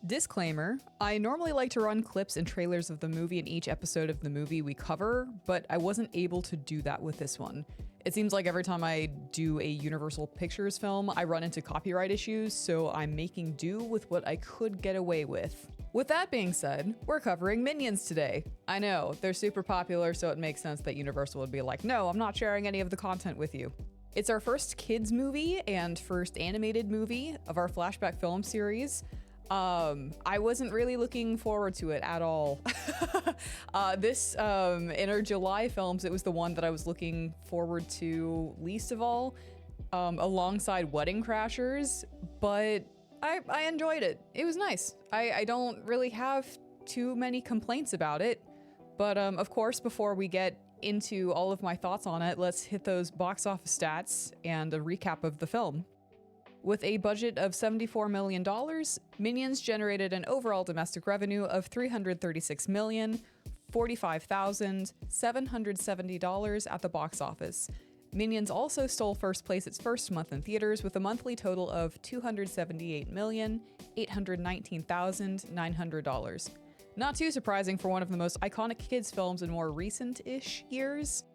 Disclaimer, I normally like to run clips and trailers of the movie in each episode of the movie we cover, but I wasn't able to do that with this one. It seems like every time I do a Universal Pictures film, I run into copyright issues, so I'm making do with what I could get away with. With that being said, we're covering Minions today. I know, they're super popular, so it makes sense that Universal would be like, no, I'm not sharing any of the content with you. It's our first kids movie and first animated movie of our Flashback Film series. I wasn't really looking forward to it at all. In our July films, it was the one that I was looking forward to least of all, alongside Wedding Crashers, but I enjoyed it. It was nice. I don't really have too many complaints about it, but of course, before we get into all of my thoughts on it, let's hit those box office stats and a recap of the film. With a budget of $74 million, Minions generated an overall domestic revenue of $336,045,770 at the box office. Minions also stole first place its first month in theaters with a monthly total of $278,819,900. Not too surprising for one of the most iconic kids' films in more recent-ish years.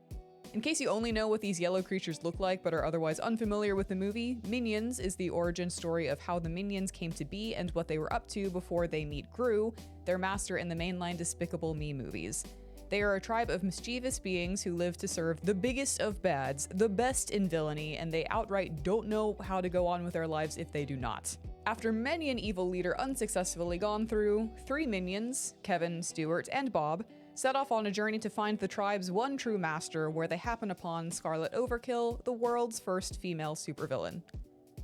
In case you only know what these yellow creatures look like but are otherwise unfamiliar with the movie, Minions is the origin story of how the Minions came to be and what they were up to before they meet Gru, their master in the mainline Despicable Me movies. They are a tribe of mischievous beings who live to serve the biggest of bads, the best in villainy, and they outright don't know how to go on with their lives if they do not. After many an evil leader unsuccessfully gone through, 3 minions, Kevin, Stuart, and Bob, set off on a journey to find the tribe's one true master, where they happen upon Scarlet Overkill, the world's first female supervillain.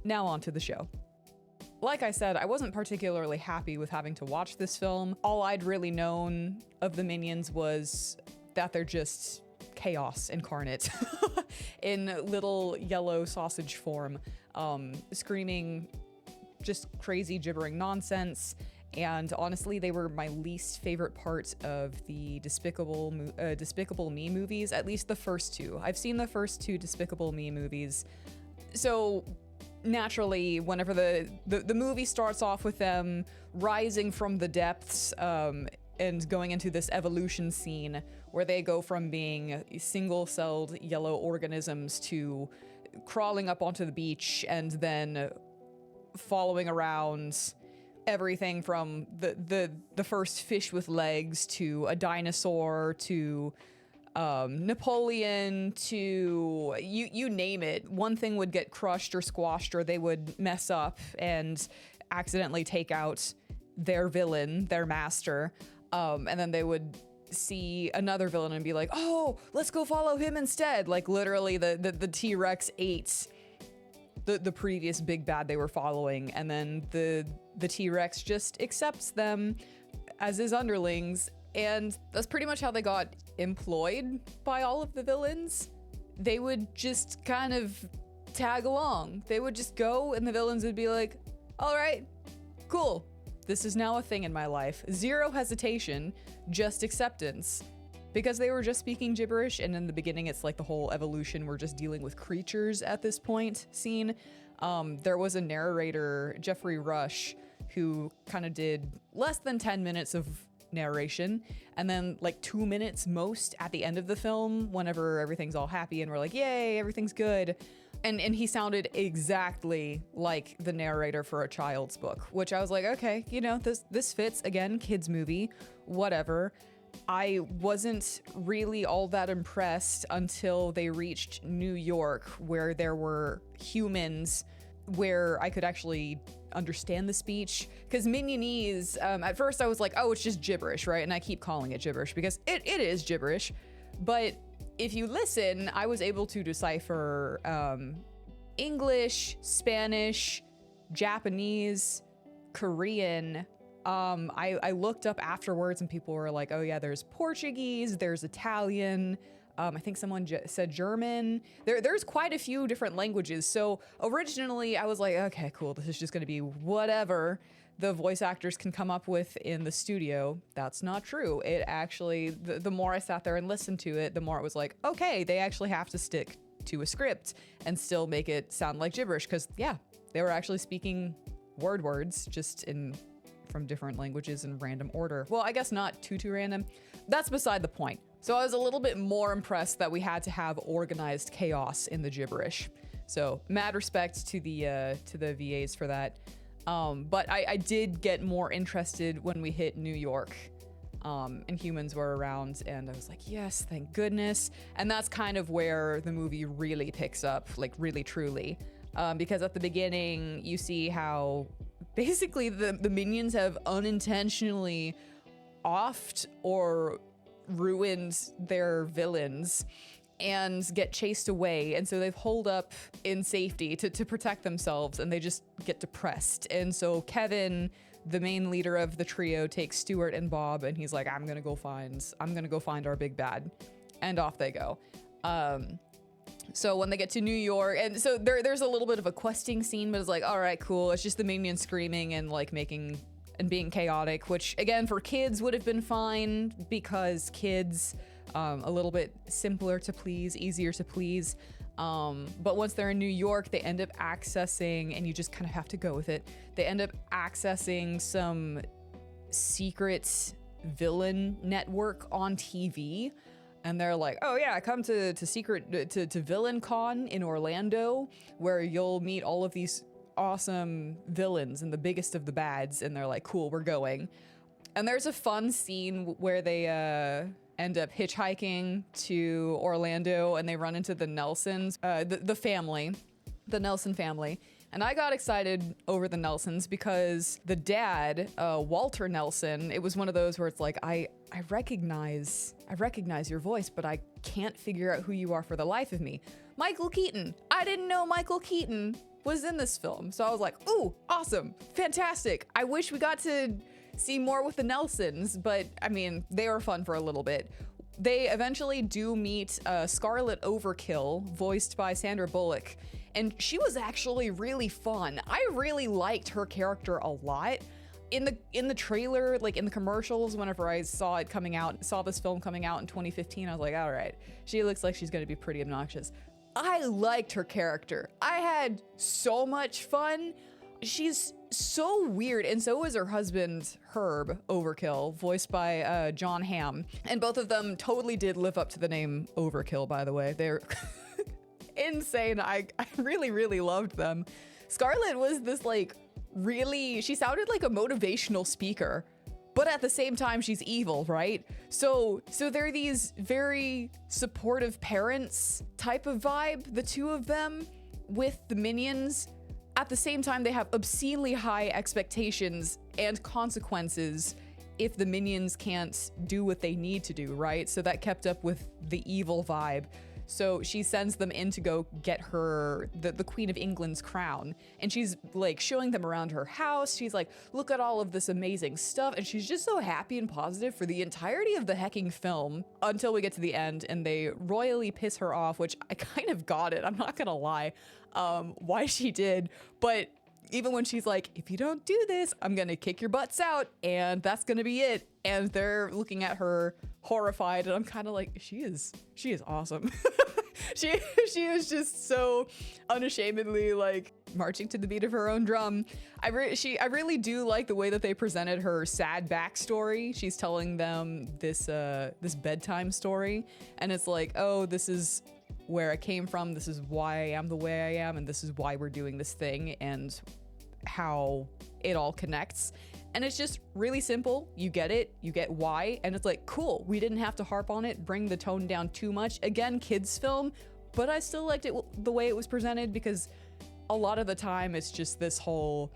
Now on to the show. Like I said, I wasn't particularly happy with having to watch this film. All I'd really known of the Minions was that they're just chaos incarnate in little yellow sausage form, screaming just crazy gibbering nonsense. And honestly, they were my least favorite part of the Despicable Me movies, at least the first two. I've seen the first 2 Despicable Me movies. So naturally, whenever the movie starts off with them rising from the depths and going into this evolution scene where they go from being single-celled yellow organisms to crawling up onto the beach and then following around everything from the first fish with legs to a dinosaur to Napoleon to you name it. One thing would get crushed or squashed, or they would mess up and accidentally take out their villain, their master, and then they would see another villain and be like, oh, let's go follow him instead. Like literally the T-Rex ate the previous big bad they were following, and then the T-Rex just accepts them as his underlings, and that's pretty much how they got employed by all of the villains. They would just kind of tag along. They would just go, and the villains would be like, all right, cool. This is now a thing in my life. Zero hesitation, just acceptance. Because they were just speaking gibberish, and in the beginning it's like the whole evolution, we're just dealing with creatures at this point scene. There was a narrator, Jeffrey Rush, who kind of did less than 10 minutes of narration, and then like 2 minutes most at the end of the film, whenever everything's all happy and we're like, yay, everything's good. And he sounded exactly like the narrator for a child's book, which I was like, okay, you know, this fits. Again, kids movie, whatever. I wasn't really all that impressed until they reached New York, where there were humans, where I could actually understand the speech. Because Minionese, at first I was like, oh, it's just gibberish, right? And I keep calling it gibberish because it is gibberish. But if you listen, I was able to decipher English, Spanish, Japanese, Korean. I looked up afterwards and people were like, oh yeah, there's Portuguese, there's Italian, I think someone said German. There's quite a few different languages. So originally I was like, okay, cool, this is just gonna be whatever the voice actors can come up with in the studio. That's not true. It actually, the more I sat there and listened to it, the more it was like, okay, they actually have to stick to a script and still make it sound like gibberish, because yeah, they were actually speaking words just in from different languages in random order. Well, I guess not too random. That's beside the point. So I was a little bit more impressed that we had to have organized chaos in the gibberish. So mad respect to the VAs for that. But I did get more interested when we hit New York. And humans were around, and I was like, yes, thank goodness. And that's kind of where the movie really picks up, like really truly. Because at the beginning, you see how basically the minions have unintentionally offed or ruined their villains and get chased away. And so they've holed up in safety to protect themselves, and they just get depressed. And so Kevin, the main leader of the trio, takes Stuart and Bob, and he's like, I'm gonna go find our big bad. And off they go. So when they get to New York, and so there's a little bit of a questing scene, but it's like, all right, cool. It's just the minions screaming and like making and being chaotic, which again for kids would have been fine because kids, a little bit simpler to please, easier to please. But once they're in New York, they end up accessing, and you just kind of have to go with it. They end up accessing some secret villain network on TV. And they're like, oh yeah, come to Villain Con in Orlando, where you'll meet all of these awesome villains and the biggest of the bads. And they're like, cool, we're going. And there's a fun scene where they end up hitchhiking to Orlando, and they run into the Nelsons, the Nelson family. And I got excited over the Nelsons because the dad, Walter Nelson, it was one of those where it's like, I recognize your voice, but I can't figure out who you are for the life of me. Michael Keaton. I didn't know Michael Keaton was in this film. So I was like, ooh, awesome, fantastic. I wish we got to see more with the Nelsons, but I mean, they were fun for a little bit. They eventually do meet Scarlet Overkill, voiced by Sandra Bullock, and she was actually really fun. I really liked her character a lot. In the trailer, like in the commercials, whenever I saw this film coming out in 2015, I was like, all right, she looks like she's gonna be pretty obnoxious. I liked her character. I had so much fun. She's so weird, and so is her husband, Herb Overkill, voiced by John Hamm. And both of them totally did live up to the name Overkill, by the way. They're insane. I really, really loved them. Scarlett was this she sounded like a motivational speaker, but at the same time, she's evil, right? So they're these very supportive parents type of vibe, the two of them, with the minions. At the same time, they have obscenely high expectations and consequences if the minions can't do what they need to do, right? So that kept up with the evil vibe. So she sends them in to go get her, the Queen of England's crown. And she's like showing them around her house. She's like, look at all of this amazing stuff. And she's just so happy and positive for the entirety of the hecking film until we get to the end and they royally piss her off, which I kind of got it. I'm not gonna lie, why she did. But even when she's like, if you don't do this, I'm gonna kick your butts out and that's gonna be it. And they're looking at her horrified, and I'm kind of like, she is awesome. she is just so unashamedly like marching to the beat of her own drum. I really do like the way that they presented her sad backstory. She's telling them this bedtime story, and it's like, oh, this is where I came from, this is why I am the way I am, and this is why we're doing this thing, and how it all connects. And it's just really simple. You get it, you get why, and it's like, cool, we didn't have to harp on it, bring the tone down too much. Again, kids film, but I still liked it the way it was presented, because a lot of the time it's just this whole,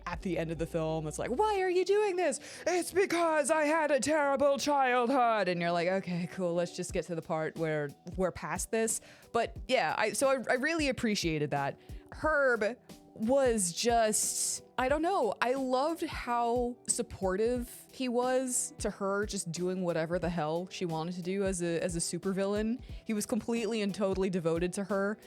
at the end of the film, it's like, why are you doing this? It's because I had a terrible childhood. And you're like, okay, cool, let's just get to the part where we're past this. But yeah, I really appreciated that. Herb was just, I don't know, I loved how supportive he was to her just doing whatever the hell she wanted to do as a supervillain. He was completely and totally devoted to her,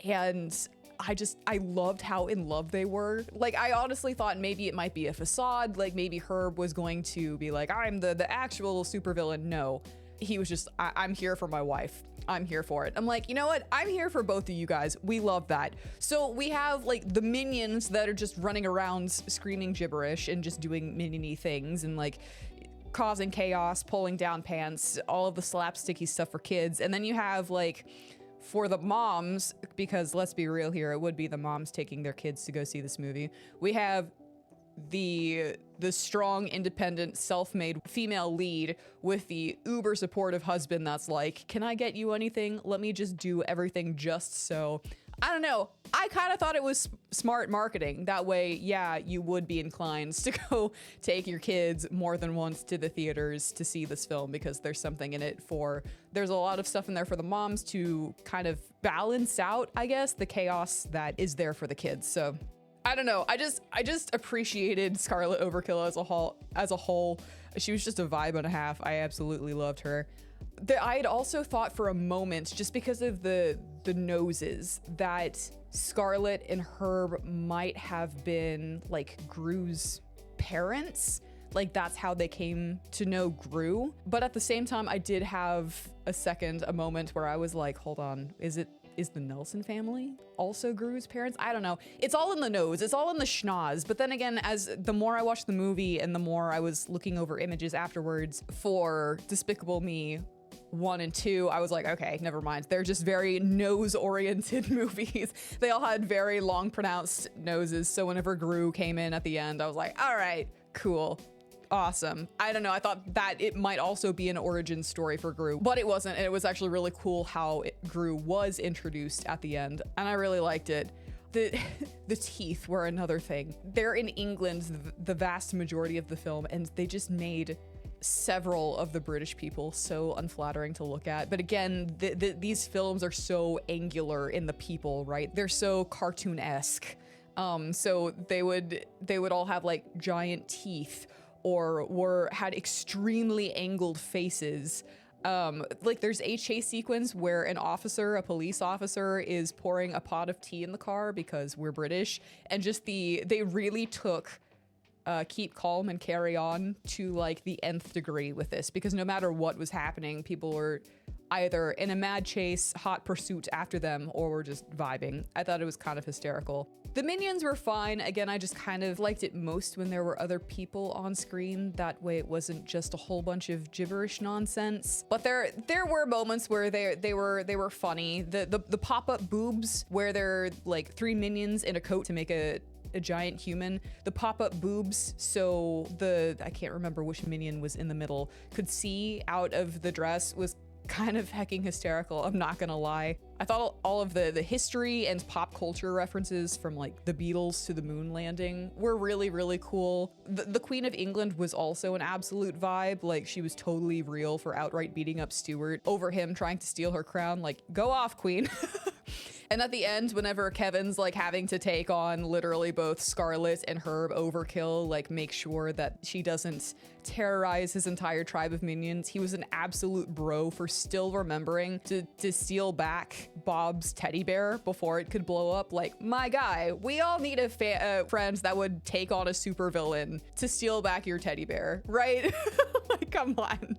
and I loved how in love they were. Like, I honestly thought maybe it might be a facade, like maybe Herb was going to be like, I'm the actual supervillain. No, he was just, I'm here for my wife. I'm here for it. I'm like, you know what? I'm here for both of you guys. We love that. So we have like the minions that are just running around screaming gibberish and just doing miniony things and like causing chaos, pulling down pants, all of the slapsticky stuff for kids. And then you have like for the moms, because let's be real here, it would be the moms taking their kids to go see this movie. We have the strong, independent, self-made female lead with the uber supportive husband that's like, can I get you anything? Let me just do everything just so. I don't know. I kind of thought it was smart marketing. That way, yeah, you would be inclined to go take your kids more than once to the theaters to see this film because there's something in it there's a lot of stuff in there for the moms to kind of balance out, I guess, the chaos that is there for the kids. So I don't know. I just appreciated Scarlet Overkill as a whole. She was just a vibe and a half. I absolutely loved her. I had also thought for a moment, just because of the noses, that Scarlet and Herb might have been like Gru's parents. Like that's how they came to know Gru. But at the same time, I did have a moment where I was like, hold on, is the Nelson family also Gru's parents? I don't know. It's all in the nose. It's all in the schnoz. But then again, as the more I watched the movie and the more I was looking over images afterwards for Despicable Me 1 and 2, I was like, okay, never mind. They're just very nose-oriented movies. They all had very long, pronounced noses. So whenever Gru came in at the end, I was like, all right, cool. Awesome. I don't know. I thought that it might also be an origin story for Gru, but it wasn't. And it was actually really cool how Gru was introduced at the end. And I really liked it. The teeth were another thing. They're in England the vast majority of the film, and they just made several of the British people so unflattering to look at. But again, these films are so angular in the people, right? They're so cartoon-esque. So they would all have like giant teeth or had extremely angled faces. Like there's a chase sequence where a police officer is pouring a pot of tea in the car because we're British, and just they really took keep calm and carry on to like the nth degree with this, because no matter what was happening, people were either in a mad chase, hot pursuit after them, or were just vibing. I thought it was kind of hysterical. The minions were fine. Again, I just kind of liked it most when there were other people on screen. That way it wasn't just a whole bunch of gibberish nonsense. But there were moments where they were funny. The pop-up boobs where they're like 3 minions in a coat to make a giant human. The pop-up boobs, so I can't remember which minion was in the middle, could see out of the dress, was kind of hecking hysterical, I'm not gonna lie. I thought all of the history and pop culture references from like the Beatles to the moon landing were really, really cool. The Queen of England was also an absolute vibe. Like she was totally real for outright beating up Stuart over him trying to steal her crown. Like, go off, Queen. And at the end, whenever Kevin's like having to take on literally both Scarlet and Herb Overkill, like make sure that she doesn't terrorize his entire tribe of minions, he was an absolute bro for still remembering to steal back Bob's teddy bear before it could blow up. Like, my guy, we all need a friend that would take on a supervillain to steal back your teddy bear, right? Like, come on.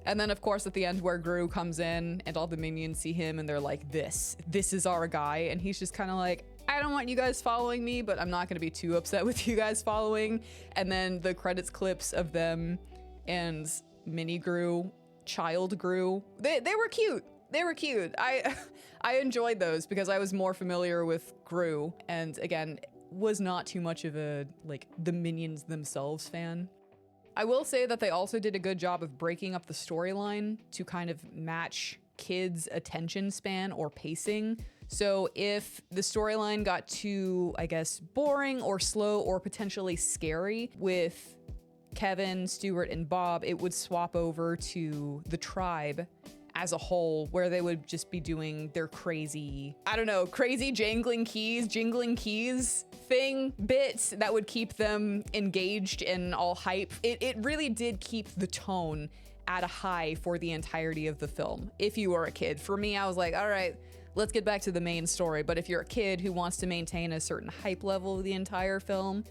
And then, of course, at the end where Gru comes in and all the minions see him and they're like, this is our guy. And he's just kind of like, I don't want you guys following me, but I'm not going to be too upset with you guys following. And then the credits clips of them and mini Gru, child Gru, they were cute. They were cute. I enjoyed those because I was more familiar with Gru, and again, was not too much of a, like, the minions themselves fan. I will say that they also did a good job of breaking up the storyline to kind of match kids' attention span or pacing. So if the storyline got too, I guess, boring or slow or potentially scary with Kevin, Stuart, and Bob, it would swap over to the tribe as a whole, where they would just be doing their crazy, I don't know, crazy jingling keys thing, bits that would keep them engaged and all hype. It really did keep the tone at a high for the entirety of the film, if you were a kid. For me, I was like, all right, let's get back to the main story. But if you're a kid who wants to maintain a certain hype level of the entire film,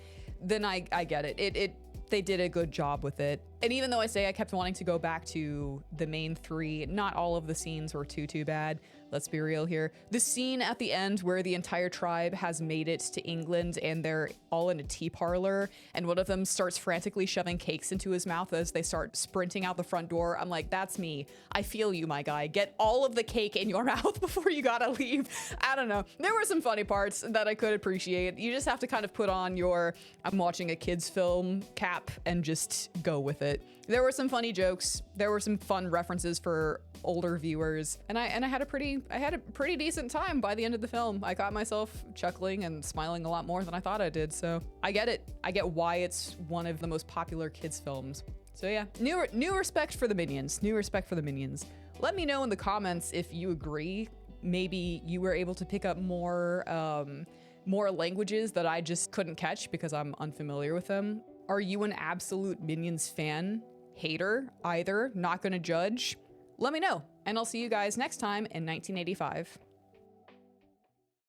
then I get it. They did a good job with it. And even though I say I kept wanting to go back to the main three, not all of the scenes were too bad. Let's be real here. The scene at the end where the entire tribe has made it to England and they're all in a tea parlor and one of them starts frantically shoving cakes into his mouth as they start sprinting out the front door. I'm like, that's me. I feel you, my guy. Get all of the cake in your mouth before you gotta leave. I don't know. There were some funny parts that I could appreciate. You just have to kind of put on your I'm watching a kid's film cap and just go with it. There were some funny jokes. There were some fun references for older viewers, and I had a pretty decent time by the end of the film. I caught myself chuckling and smiling a lot more than I thought I did. So I get it. I get why it's one of the most popular kids films. So yeah, new respect for the Minions. New respect for the Minions. Let me know in the comments if you agree. Maybe you were able to pick up more languages that I just couldn't catch because I'm unfamiliar with them. Are you an absolute Minions fan? Hater? Either? Not gonna judge? Let me know, and I'll see you guys next time in 1985.